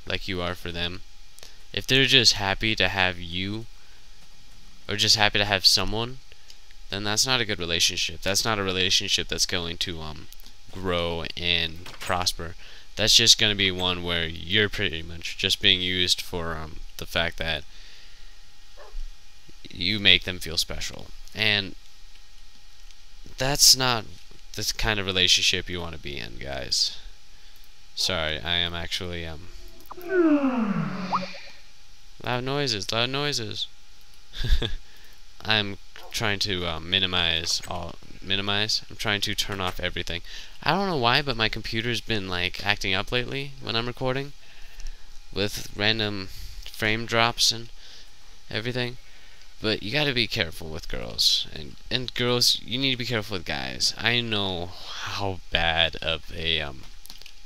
like you are for them, if they're just happy to have you, or just happy to have someone, then that's not a good relationship. That's not a relationship that's going to grow and prosper. That's just going to be one where you're pretty much just being used for the fact that you make them feel special. And that's not the kind of relationship you want to be in, guys. Sorry, I am actually loud noises, loud noises. I'm trying to minimize. I'm trying to turn off everything. I don't know why, but my computer's been like acting up lately when I'm recording, with random frame drops and everything. But you gotta be careful with girls, and girls, you need to be careful with guys. I know how bad of a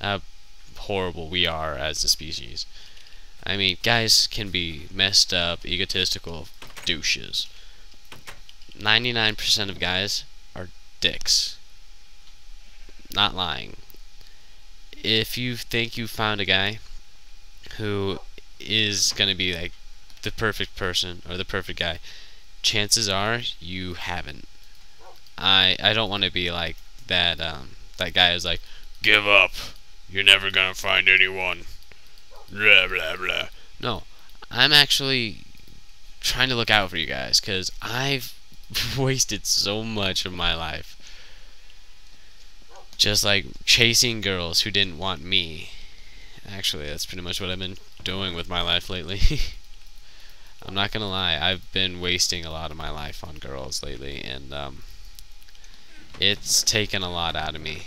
how horrible we are as a species. I mean, guys can be messed up, egotistical douches. 99% of guys are dicks. Not lying. If you think you found a guy who is gonna be like the perfect person or the perfect guy, chances are you haven't. I don't want to be like that that guy is like, give up, you're never gonna find anyone, blah blah blah. No, I'm actually trying to look out for you guys, because I've wasted so much of my life just like chasing girls who didn't want me. Actually, that's pretty much what I've been doing with my life lately. I'm not gonna lie, I've been wasting a lot of my life on girls lately, and it's taken a lot out of me.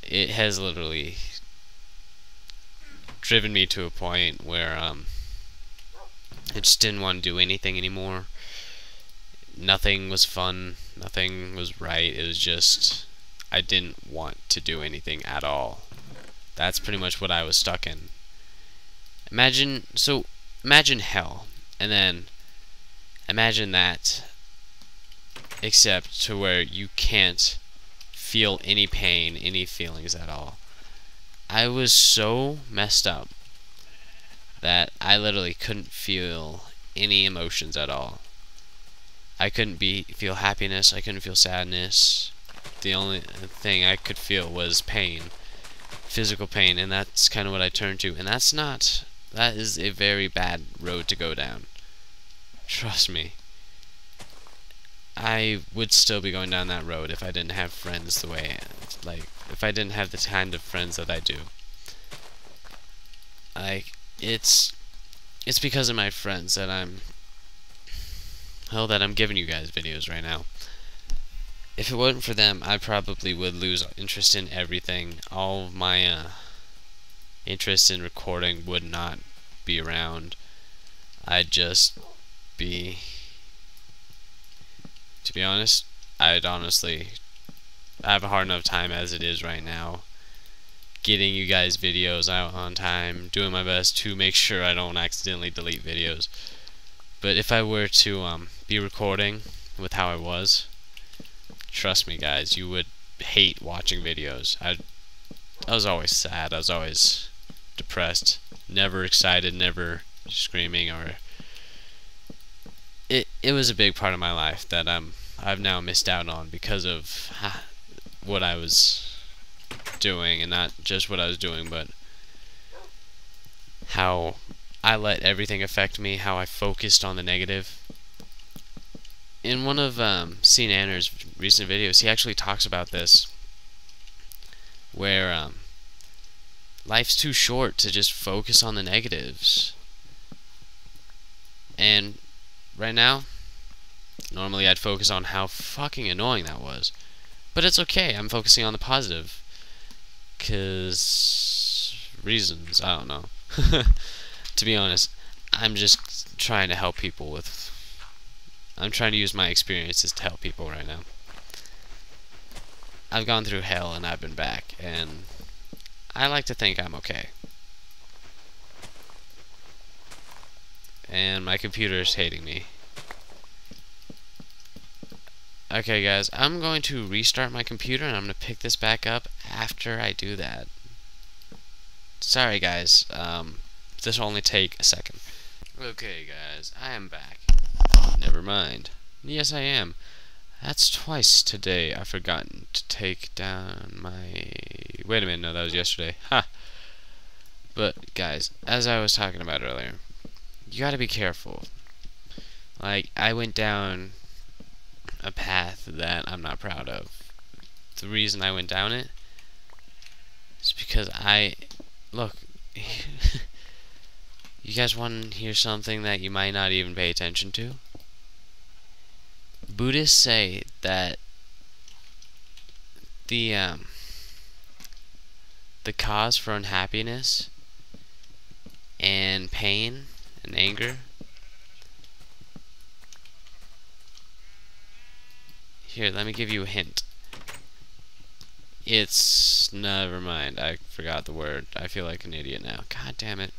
It has literally driven me to a point where I just didn't want to do anything anymore. Nothing was fun, nothing was right. It was just, I didn't want to do anything at all. That's pretty much what I was stuck in. Imagine hell, and then imagine that, except to where you can't feel any pain, any feelings at all. I was so messed up that I literally couldn't feel any emotions at all. I couldn't feel happiness, I couldn't feel sadness. The only thing I could feel was pain, physical pain, and that's kind of what I turned to. And that is a very bad road to go down. Trust me. I would still be going down that road if I didn't have friends the way, like, if I didn't have the kind of friends that I do. Like, it's because of my friends that I'm giving you guys videos right now. If it wasn't for them, I probably would lose interest in everything. All of my interest in recording would not be around. I'd just be, to be honest, I have a hard enough time as it is right now, getting you guys videos out on time, doing my best to make sure I don't accidentally delete videos. But if I were to be recording with how I was, trust me guys, you would hate watching videos. I was always sad, I was always depressed, never excited, never screaming, or it was a big part of my life that I've now missed out on because of what I was doing, and not just what I was doing, but how I let everything affect me, how I focused on the negative. In one of Sean Anner's recent videos, he actually talks about this, where life's too short to just focus on the negatives. And right now, normally I'd focus on how fucking annoying that was. But it's okay, I'm focusing on the positive. 'Cause reasons, I don't know. To be honest, I'm just trying to help people I'm trying to use my experiences to help people right now. I've gone through hell and I've been back, and I like to think I'm okay. And my computer is hating me. Okay guys, I'm going to restart my computer and I'm going to pick this back up after I do that. Sorry guys, this will only take a second. Okay guys, I am back. Never mind. Yes I am. That's twice today I've forgotten to take down my... Wait a minute, no, that was yesterday. Ha! But guys, as I was talking about earlier, you gotta be careful. Like, I went down a path that I'm not proud of. The reason I went down it is because look, you guys want to hear something that you might not even pay attention to? Buddhists say that the cause for unhappiness and pain and anger, here, let me give you a hint. It's... never mind, I forgot the word. I feel like an idiot now. God damn it.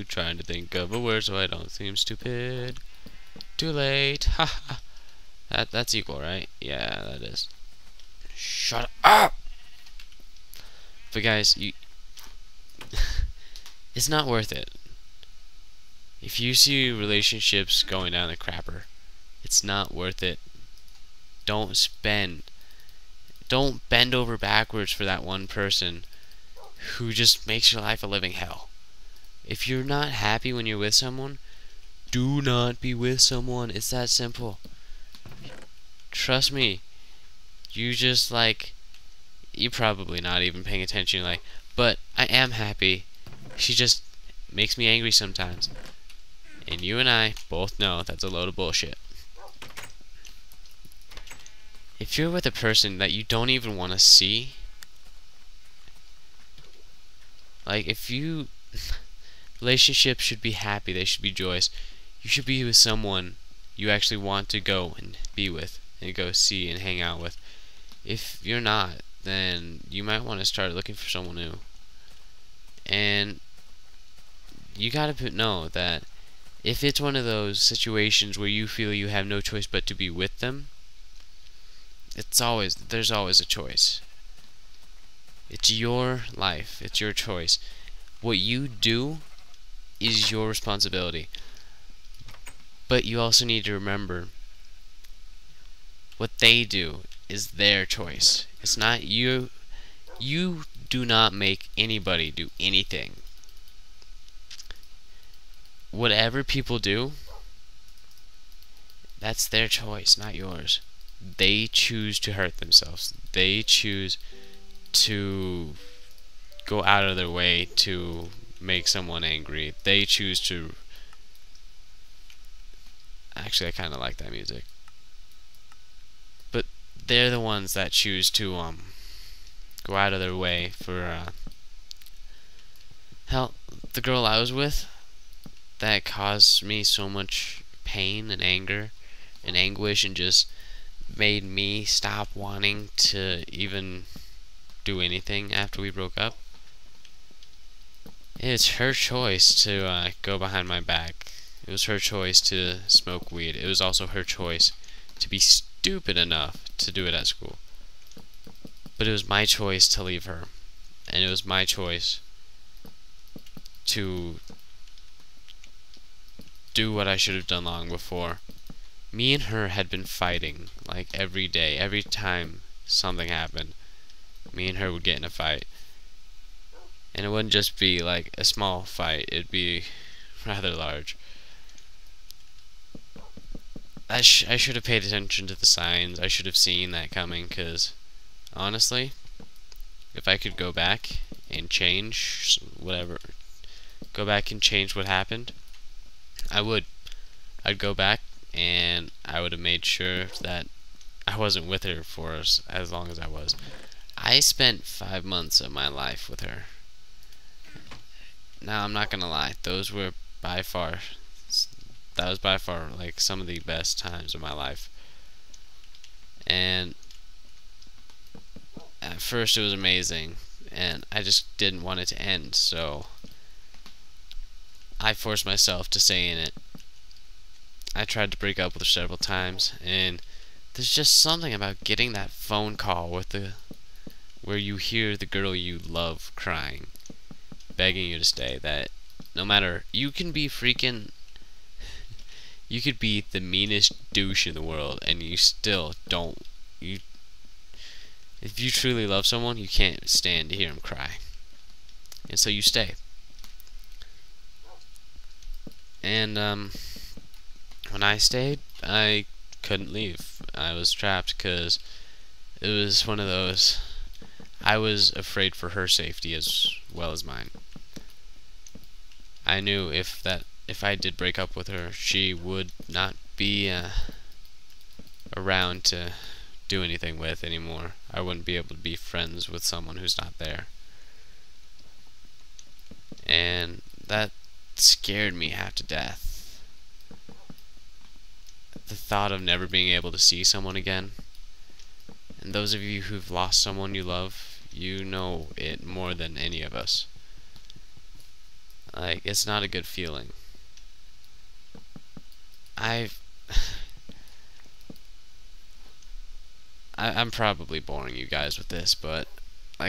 Trying to think of a word so I don't seem stupid. Too late. Ha ha. That's equal, right? Yeah, that is. Shut up! But guys, it's not worth it. If you see relationships going down the crapper, it's not worth it. Don't bend over backwards for that one person who just makes your life a living hell. If you're not happy when you're with someone, do not be with someone. It's that simple. Trust me. You just you're probably not even paying attention. But I am happy. She just makes me angry sometimes. And you and I both know that's a load of bullshit. If you're with a person that you don't even want to see, relationships should be happy, they should be joyous. You should be with someone you actually want to go and be with, and go see and hang out with. If you're not, then you might want to start looking for someone new. And you gotta know that if it's one of those situations where you feel you have no choice but to be with them, there's always a choice. It's your life, it's your choice. What you do is your responsibility. But you also need to remember, what they do is their choice. It's not you. You do not make anybody do anything. Whatever people do, that's their choice, not yours. They choose to hurt themselves. They choose to go out of their way to make someone angry. They choose to... Actually, I kind of like that music. But they're the ones that choose to go out of their way for... Hell, the girl I was with, that caused me so much pain and anger and anguish, and just made me stop wanting to even do anything after we broke up. It's her choice to go behind my back. It was her choice to smoke weed. It was also her choice to be stupid enough to do it at school. But it was my choice to leave her. And it was my choice to do what I should have done long before. Me and her had been fighting every day. Every time something happened, me and her would get in a fight. And it wouldn't just be a small fight, it'd be rather large. I should have paid attention to the signs. I should have seen that coming, because honestly, if I could go back and change go back and change what happened, I would. I'd go back and I would have made sure that I wasn't with her for as long as I was. I spent 5 months of my life with her. Now, I'm not gonna lie, that was by far some of the best times of my life. And at first it was amazing, and I just didn't want it to end, so I forced myself to stay in it. I tried to break up with her several times, and there's just something about getting that phone call where you hear the girl you love crying, begging you to stay, that no matter, you could be the meanest douche in the world, and you still don't, if you truly love someone, you can't stand to hear them cry. And so you stay. And when I stayed, I couldn't leave. I was trapped because it was one of those, I was afraid for her safety as well as mine. I knew if I did break up with her, she would not be around to do anything with anymore. I wouldn't be able to be friends with someone who's not there. And that scared me half to death. The thought of never being able to see someone again. And those of you who've lost someone you love, you know it more than any of us. Like, it's not a good feeling. I'm probably boring you guys with this, but